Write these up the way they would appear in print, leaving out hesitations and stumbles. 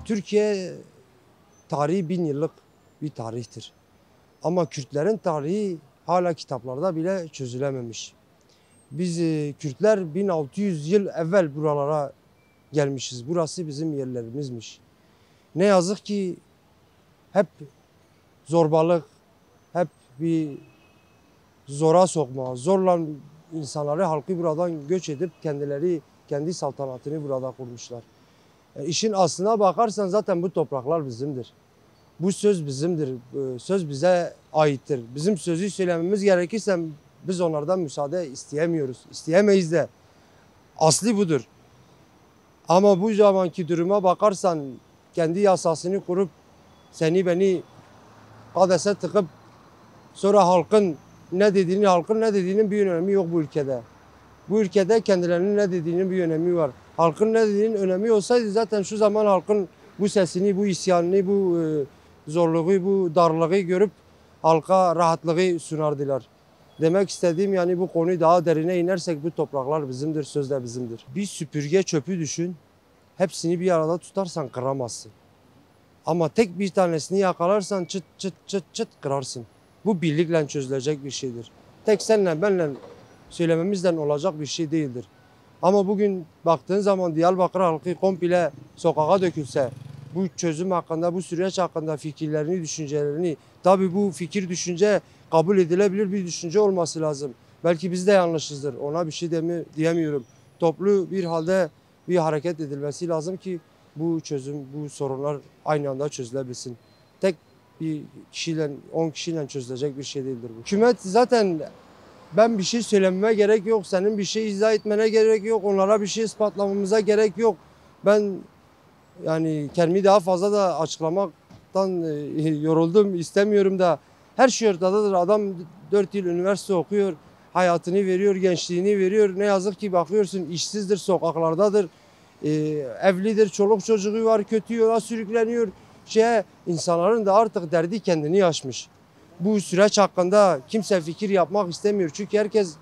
Türkiye tarihi 1000 yıllık bir tarihtir. Ama Kürtlerin tarihi hala kitaplarda bile çözülememiş. Biz Kürtler 1600 yıl evvel buralara gelmişiz. Burası bizim yerlerimizmiş. Ne yazık ki hep zorbalık, hep bir zora sokma, zorla insanları, halkı buradan göç edip kendi saltanatını burada kurmuşlar. İşin aslına bakarsan zaten bu topraklar bizimdir. Bu söz bizimdir, söz bize aittir. Bizim sözü söylememiz gerekirse biz onlardan müsaade isteyemiyoruz, isteyemeyiz de. Aslı budur. Ama bu zamanki duruma bakarsan kendi yasasını kurup seni beni kadese tıkıp sonra halkın ne dediğinin bir önemi yok bu ülkede. Bu ülkede kendilerinin ne dediğinin bir önemi var. Halkın ne dediğinin önemi olsaydı zaten şu zaman halkın bu sesini, bu isyanını, bu zorluğu, bu darlığı görüp halka rahatlığı sunardılar. Demek istediğim yani bu konuyu daha derine inersek bu topraklar bizimdir, söz de bizimdir. Bir süpürge çöpü düşün, hepsini bir arada tutarsan kıramazsın. Ama tek bir tanesini yakalarsan çıt çıt çıt çıt kırarsın. Bu birlikle çözülecek bir şeydir. Tek senle benle söylememizden olacak bir şey değildir. Ama bugün baktığın zaman Diyarbakır halkı komple sokağa dökülse, bu çözüm hakkında, bu süreç hakkında fikirlerini, düşüncelerini, tabii bu fikir, düşünce kabul edilebilir bir düşünce olması lazım. Belki biz de yanlışızdır, ona bir şey diyemiyorum. Toplu bir halde bir hareket edilmesi lazım ki bu çözüm, bu sorunlar aynı anda çözülebilsin. Tek bir kişiyle, 10 kişiyle çözülecek bir şey değildir bu. Hükümet zaten ben bir şey söylememe gerek yok, senin bir şey izah etmene gerek yok, onlara bir şey ispatlamamıza gerek yok. Ben yani kendimi daha fazla da açıklamaktan yoruldum, istemiyorum da her şey ortadadır. Adam 4 yıl üniversite okuyor, hayatını veriyor, gençliğini veriyor. Ne yazık ki bakıyorsun işsizdir, sokaklardadır, evlidir, çoluk çocuğu var, kötü yola sürükleniyor. İnsanların da artık derdi kendini aşmış. Bu süreç hakkında kimse fikir yapmak istemiyor. Çünkü herkes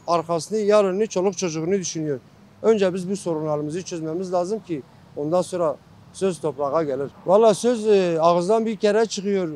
arkasını, yarını, çoluk çocuğunu düşünüyor. Önce biz bu sorunlarımızı çözmemiz lazım ki ondan sonra söz toprağa gelir. Valla söz ağızdan bir kere çıkıyor.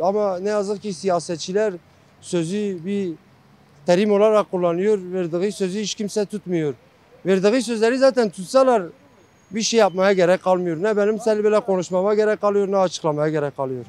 Ama ne yazık ki siyasetçiler sözü bir terim olarak kullanıyor. Verdiği sözü hiç kimse tutmuyor. Verdiği sözleri zaten tutsalar bir şey yapmaya gerek kalmıyor. Ne benim seninle böyle konuşmama gerek kalıyor, ne açıklamaya gerek kalıyor.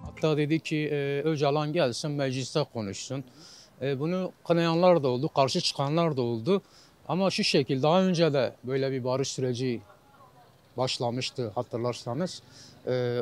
Hatta dedi ki Öcalan gelsin mecliste konuşsun. Bunu kınayanlar da oldu, karşı çıkanlar da oldu. Ama şu şekilde daha önce de böyle bir barış süreci başlamıştı hatırlarsanız.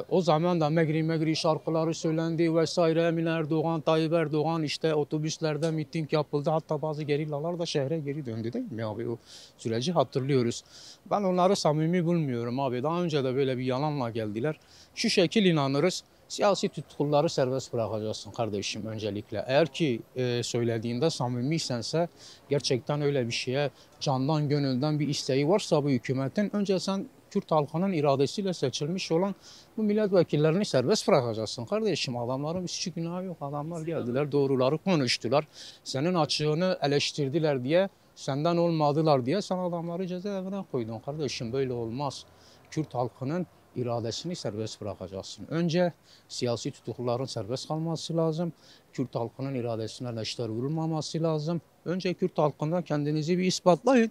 O zaman da Megri şarkıları söylendi vesaire. Emin Erdoğan, Tayyip Erdoğan işte otobüslerde miting yapıldı. Hatta bazı gerillalar da şehre geri döndü değil mi abi? O süreci hatırlıyoruz. Ben onları samimi bulmuyorum abi. Daha önce de böyle bir yalanla geldiler. Şu şekil inanırız. Siyasi tutukluları serbest bırakacaksın kardeşim öncelikle. Eğer ki söylediğinde samimiysense gerçekten öyle bir şeye candan gönülden bir isteği varsa bu hükümetin önce sen Kürt halkının iradesiyle seçilmiş olan bu milletvekillerini serbest bırakacaksın kardeşim. Adamların bir suçu günahı yok. Adamlar geldiler doğruları konuştular. Senin açığını eleştirdiler diye senden olmadılar diye sen adamları cezaevine koydun kardeşim. Böyle olmaz. Kürt halkının iradesini serbest bırakacaksın. Önce siyasi tutukluların serbest kalması lazım. Kürt halkının iradesine leşler vurulmaması lazım. Önce Kürt halkından kendinizi bir ispatlayın.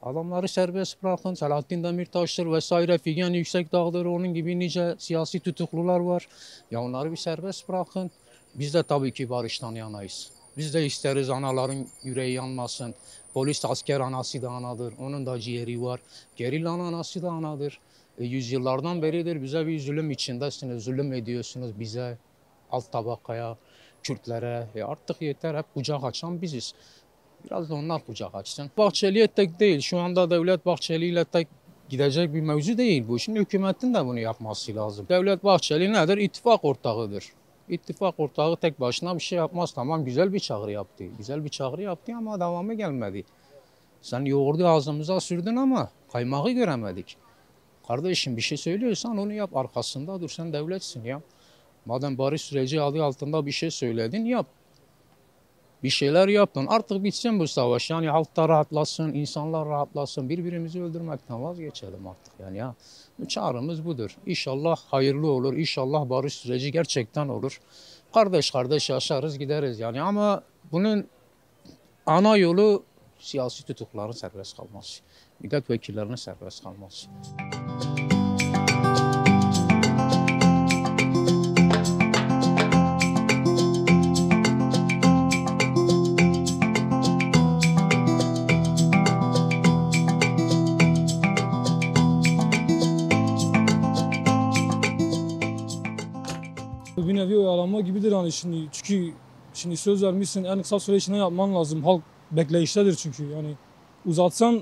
Adamları serbest bırakın. Selahattin Demirtaş'tır vesaire, Figen Yüksekdağ'dır, onun gibi nice siyasi tutuklular var. Ya onları bir serbest bırakın. Biz de tabii ki barıştan yanayız. Biz de isteriz anaların yüreği yanmasın. Polis asker anası da anadır. Onun da ciğeri var. Gerillanın anası da anadır. Yüzyıllardan beridir bize bir zulüm içindesiniz. Zulüm ediyorsunuz bize, alt tabakaya, Kürtlere. Artık yeter, hep kucak açan biziz. Biraz da onlar kucak açsın. Bahçeli'ye tek değil. Şu anda Devlet Bahçeli ile tek gidecek bir mevzu değil bu. Şimdi hükümetin de bunu yapması lazım. Devlet Bahçeli nedir? İttifak ortağıdır. İttifak ortağı tek başına bir şey yapmaz. Tamam, güzel bir çağrı yaptı. Güzel bir çağrı yaptı ama devamı gelmedi. Sen yoğurdu ağzımıza sürdün ama kaymağı göremedik. Kardeşim bir şey söylüyorsan onu yap. Arkasında dur. Sen devletsin ya. Madem barış süreci adı altında bir şey söyledin yap. Bir şeyler yapın. Artık bitsin bu savaş. Yani halk da rahatlasın, insanlar rahatlasın. Birbirimizi öldürmekten vazgeçelim artık. Yani ya çağrımız budur. İnşallah hayırlı olur. İnşallah barış süreci gerçekten olur. Kardeş kardeş yaşarız gideriz yani. Ama bunun ana yolu siyasi tutukların serbest kalması. Milletvekillerinin serbest kalması. Bir nevi oyalanma gibidir hani şimdi söz vermişsin en kısa süre içinde yapman lazım. Halk bekleyiştedir çünkü yani uzatsan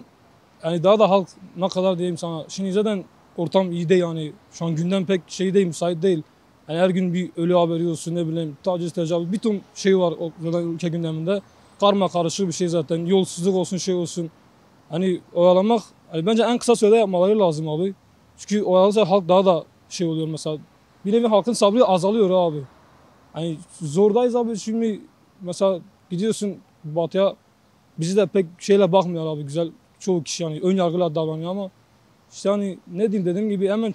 yani daha da halk ne kadar diyeyim sana. Şimdi zaten ortam iyi değil yani şu an gündem pek şey değil müsait değil. Yani her gün bir ölü haberi olsun ne bileyim taciz tecavüz bir ton şey var zaten ülke gündeminde. Karma karışık bir şey zaten yolsuzluk olsun şey olsun. Hani oyalanmak hani bence en kısa sürede yapmaları lazım abi. Çünkü oyalanırsa halk daha da şey oluyor mesela. Bir nevi halkın sabrı azalıyor abi. Hani zordayız abi şimdi mesela gidiyorsun batıya bizi de pek şeyle bakmıyor abi güzel çoğu kişi yani ön yargıyla davranıyor ama işte hani ne diyeyim dediğim gibi hemen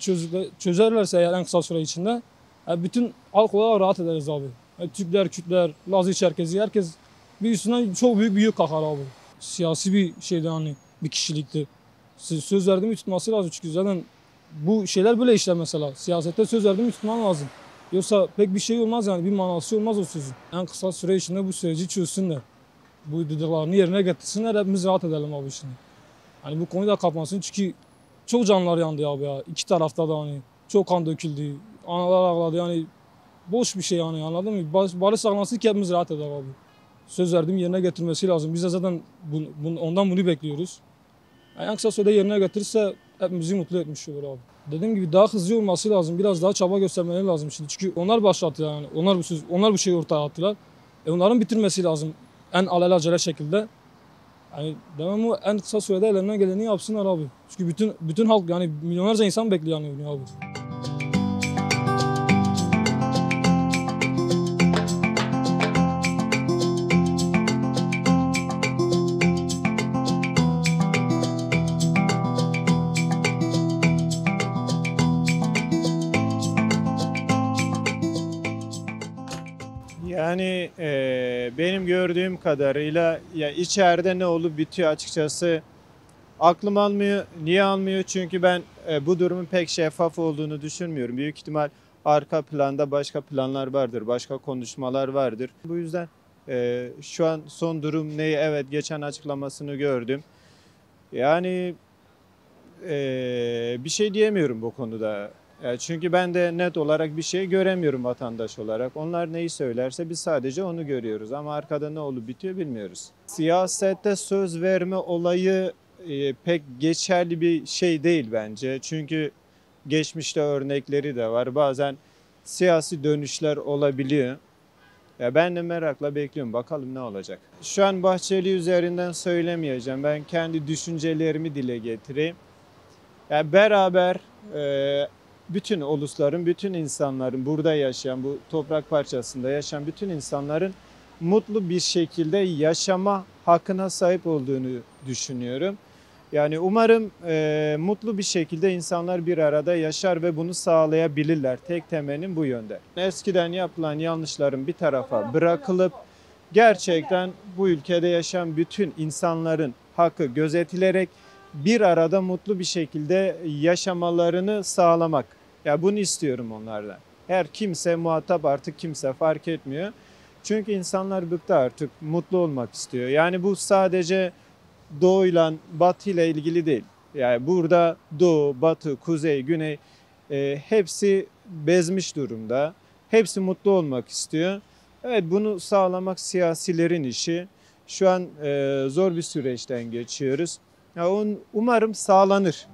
çözerlerse eğer en kısa süre içinde yani bütün halk olarak rahat ederiz abi. Yani Türkler, Kürtler, Lazı, Çerkezi herkes bir üstünden çok büyük bir yük kalkar abi. Siyasi bir şeydi hani bir kişilikti. Söz verdiğimi tutması lazım çünkü zaten bu şeyler böyle işler mesela. Siyasette söz verdiğimi tutman lazım. Yoksa pek bir şey olmaz yani bir manası olmaz o sözün. En kısa süre içinde bu süreci çözsünler. Bu dediklerini yerine getirsinler hepimiz rahat edelim abi şimdi. Hani bu konuyu da kapansın çünkü çok canlar yandı abi ya. İki tarafta da hani çok kan döküldü. Analar ağladı yani boş bir şey yani anladın mı? Barış sağlansın ki hepimiz rahat eder abi. Söz verdiğim yerine getirmesi lazım. Biz de zaten ondan bunu bekliyoruz. Yani en kısa sürede yerine getirirse hepimizi mutlu etmiş olur abi. Dediğim gibi daha hızlı olması lazım. Biraz daha çaba göstermeleri lazım şimdi. Çünkü onlar başlattı yani. Onlar bu şeyi ortaya attılar. Onların bitirmesi lazım. En alelacele şekilde. Yani devamlı en kısa sürede ellerinden geleni yapsınlar abi. Çünkü bütün halk yani milyonlarca insan bekliyor yani abi. Yani benim gördüğüm kadarıyla ya içeride ne olup bitiyor açıkçası aklım almıyor. Niye almıyor? Çünkü ben bu durumun pek şeffaf olduğunu düşünmüyorum. Büyük ihtimal arka planda başka planlar vardır, başka konuşmalar vardır. Bu yüzden şu an son durum ne? Evet geçen açıklamasını gördüm. Yani bir şey diyemiyorum bu konuda. Çünkü ben de net olarak bir şey göremiyorum vatandaş olarak. Onlar neyi söylerse biz sadece onu görüyoruz ama arkada ne olup bitiyor bilmiyoruz. Siyasette söz verme olayı pek geçerli bir şey değil bence. Çünkü geçmişte örnekleri de var. Bazen siyasi dönüşler olabiliyor. Ben de merakla bekliyorum. Bakalım ne olacak. Şu an Bahçeli üzerinden söylemeyeceğim. Ben kendi düşüncelerimi dile getireyim. Beraber bütün ulusların, bütün insanların burada yaşayan, bu toprak parçasında yaşayan bütün insanların mutlu bir şekilde yaşama hakkına sahip olduğunu düşünüyorum. Yani umarım mutlu bir şekilde insanlar bir arada yaşar ve bunu sağlayabilirler. Tek temennim bu yönde. Eskiden yapılan yanlışların bir tarafa bırakılıp gerçekten bu ülkede yaşayan bütün insanların hakkı gözetilerek bir arada mutlu bir şekilde yaşamalarını sağlamak. Ya bunu istiyorum onlardan. Her kimse muhatap artık kimse fark etmiyor. Çünkü insanlar bıktı artık mutlu olmak istiyor. Yani bu sadece doğuyla batıyla ilgili değil. Yani burada doğu, batı, kuzey, güney hepsi bezmiş durumda. Hepsi mutlu olmak istiyor. Evet bunu sağlamak siyasilerin işi. Şu an zor bir süreçten geçiyoruz. Ya umarım sağlanır.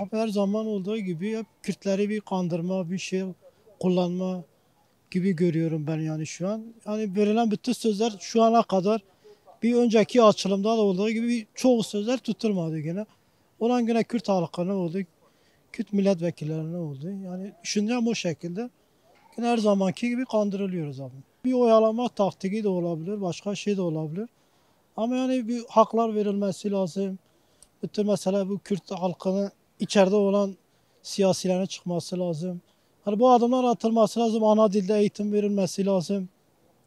Abi her zaman olduğu gibi hep Kürtleri bir kandırma, bir şey kullanma gibi görüyorum ben yani şu an. Yani verilen bütün sözler şu ana kadar bir önceki açılımda da olduğu gibi çoğu sözler tutulmadı gene. Olan gene Kürt halkına oldu, Kürt milletvekillerine oldu. Yani düşüncem o şekilde. Yine her zamanki gibi kandırılıyoruz abi. Bir oyalama taktiki de olabilir, başka şey de olabilir. Ama yani bir haklar verilmesi lazım. Bütün mesela bu Kürt halkının içeride olan siyasilerine çıkması lazım. Hani bu adımlar atılması lazım. Ana dilde eğitim verilmesi lazım.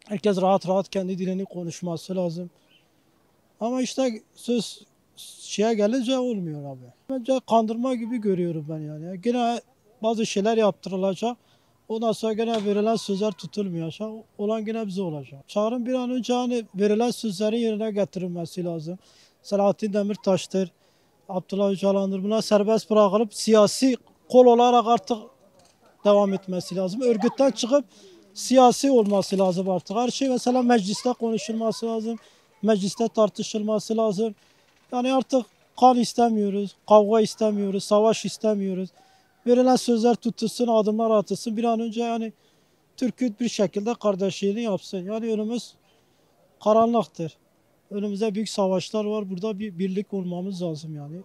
Herkes rahat rahat kendi dilini konuşması lazım. Ama işte söz şeye gelince olmuyor abi. Bence kandırma gibi görüyorum ben yani. Yine bazı şeyler yaptırılacak. Ondan sonra gene verilen sözler tutulmayacak. Olan gene bize olacak. Çağrı'nın bir an önce hani verilen sözlerin yerine getirilmesi lazım. Selahattin Demirtaş'tır, Abdullah Öcalan'dır. Bunlar serbest bırakılıp siyasi kol olarak artık devam etmesi lazım. Örgütten çıkıp siyasi olması lazım artık. Her şey mesela mecliste konuşulması lazım. Mecliste tartışılması lazım. Yani artık kan istemiyoruz, kavga istemiyoruz, savaş istemiyoruz. Verilen sözler tutulsun, adımlar atılsın. Bir an önce yani Türk bir şekilde kardeşliğini yapsın. Yani önümüz karanlıktır. Önümüzde büyük savaşlar var. Burada bir birlik olmamız lazım yani.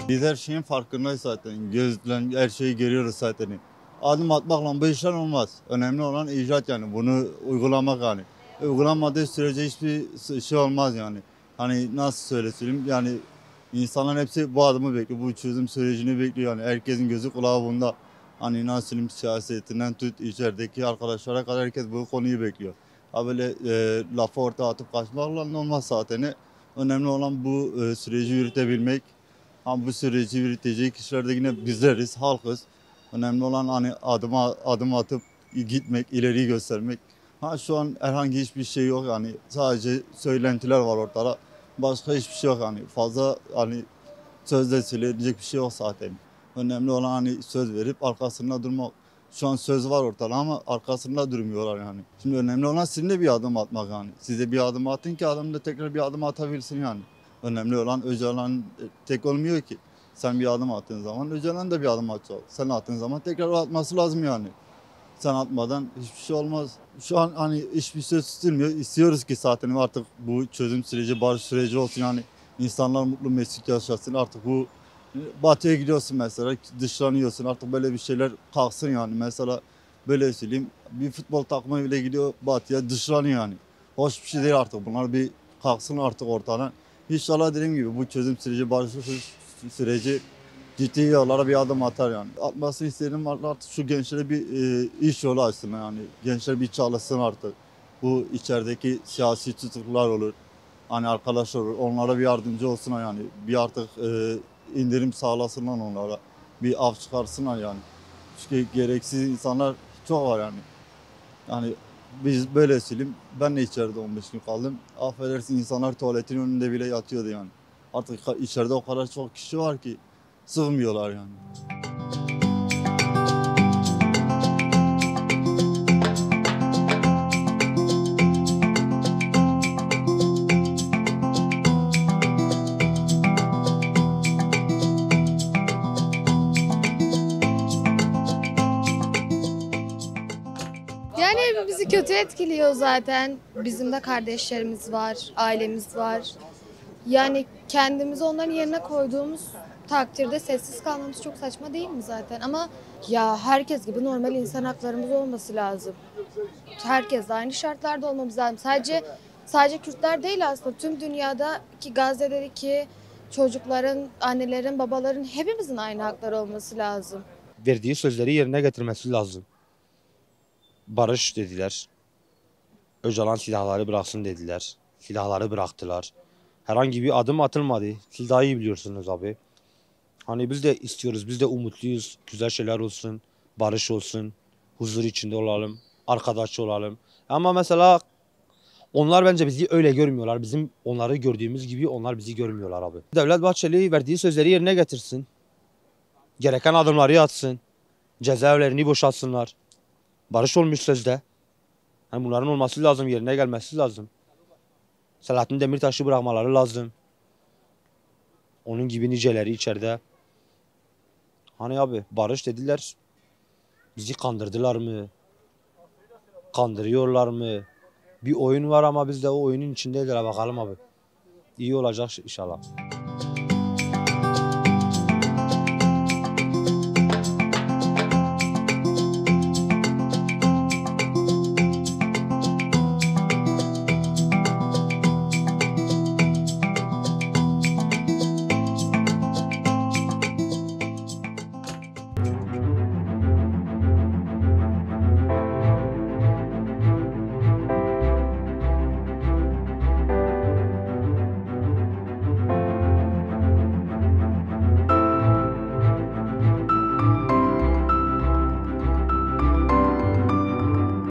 Biz her şeyin farkındayız zaten. Gözle her şeyi görüyoruz zaten. Adım atmakla bu işler olmaz. Önemli olan icat yani. Bunu uygulamak yani. Uygulanmadığı sürece hiçbir şey olmaz yani. Hani nasıl söyleyeyim yani insanların hepsi bu adımı bekliyor. Bu çözüm sürecini bekliyor yani. Herkesin gözü kulağı bunda. Hani nasıl söyleyeyim siyasetinden tut içerideki arkadaşlara kadar herkes bu konuyu bekliyor. Ha böyle lafı ortaya atıp kaçmakla olmaz zaten. Önemli olan bu süreci yürütebilmek. Ama bu süreci yürütecek kişiler de yine bizleriz, halkız. Önemli olan hani adım atıp gitmek, ileriyi göstermek. Ha şu an herhangi hiçbir şey yok yani sadece söylentiler var ortada. Başka hiçbir şey yok yani fazla hani sözle söylenecek bir şey yok zaten. Önemli olan hani söz verip arkasında durmak. Şu an söz var ortada ama arkasında durmuyorlar yani. Şimdi önemli olan sizin de bir adım atmak yani. Siz de bir adım atın ki adam da tekrar bir adım atabilsin yani. Önemli olan Öcalan tek olmuyor ki. Sen bir adım attığın zaman Öcalan da bir adım atacak. Sen attığın zaman tekrar atması lazım yani. Sen atmadan hiçbir şey olmaz. Şu an hani hiçbir söz tutulmuyor. İstiyoruz ki zaten artık bu çözüm süreci, barış süreci olsun yani. İnsanlar mutlu mesut yaşasın. Artık bu batıya gidiyorsun mesela dışlanıyorsun. Artık böyle bir şeyler kalksın yani. Mesela böyle söyleyeyim bir futbol takımı bile gidiyor batıya dışlanıyor yani. Hoş bir şey değil artık. Bunlar bir kalksın artık ortadan. İnşallah dediğim gibi bu çözüm süreci, barış süreci ciddi yollara bir adım atar yani. Atmasını istedim artık şu gençlere bir iş yolu açsın yani. Gençler bir çalışsın artık. Bu içerideki siyasi tutuklular olur. Hani arkadaşlar olur. Onlara bir yardımcı olsunlar yani. Bir artık indirim sağlasınlar onlara. Bir af çıkarsınlar yani. Çünkü gereksiz insanlar çok var yani. Yani biz böyle söyleyeyim. Ben de içeride 15 gün kaldım. Affedersin insanlar tuvaletin önünde bile yatıyordu yani. Artık içeride o kadar çok kişi var ki sığmıyorlar yani. Yani bizi kötü etkiliyor zaten. Bizim de kardeşlerimiz var, ailemiz var. Yani kendimizi onların yerine koyduğumuz takdirde sessiz kalmamız çok saçma değil mi zaten? Ama ya herkes gibi normal insan haklarımız olması lazım. Herkes de aynı şartlarda olmamız lazım. Sadece Kürtler değil aslında tüm dünyadaki Gazze'deki çocukların, annelerin, babaların hepimizin aynı hakları olması lazım. Verdiği sözleri yerine getirmesi lazım. Barış dediler. Öcalan silahları bıraksın dediler. Silahları bıraktılar. Herhangi bir adım atılmadı. Siz daha iyi biliyorsunuz abi. Hani biz de istiyoruz, biz de umutluyuz. Güzel şeyler olsun, barış olsun, huzur içinde olalım, arkadaş olalım. Ama mesela Onlar bence bizi öyle görmüyorlar. Bizim onları gördüğümüz gibi onlar bizi görmüyorlar abi. Devlet Bahçeli verdiği sözleri yerine getirsin. Gereken adımları atsın. Cezaevlerini boşaltsınlar. Barış olmuş sözde. Yani bunların olması lazım, yerine gelmesi lazım. Selahattin Demirtaş'ı bırakmaları lazım. Onun gibi niceleri içeride. Hani abi barış dediler. Bizi kandırdılar mı? Kandırıyorlar mı? Bir oyun var ama biz de o oyunun içindeyiz. Bakalım abi. İyi olacak inşallah.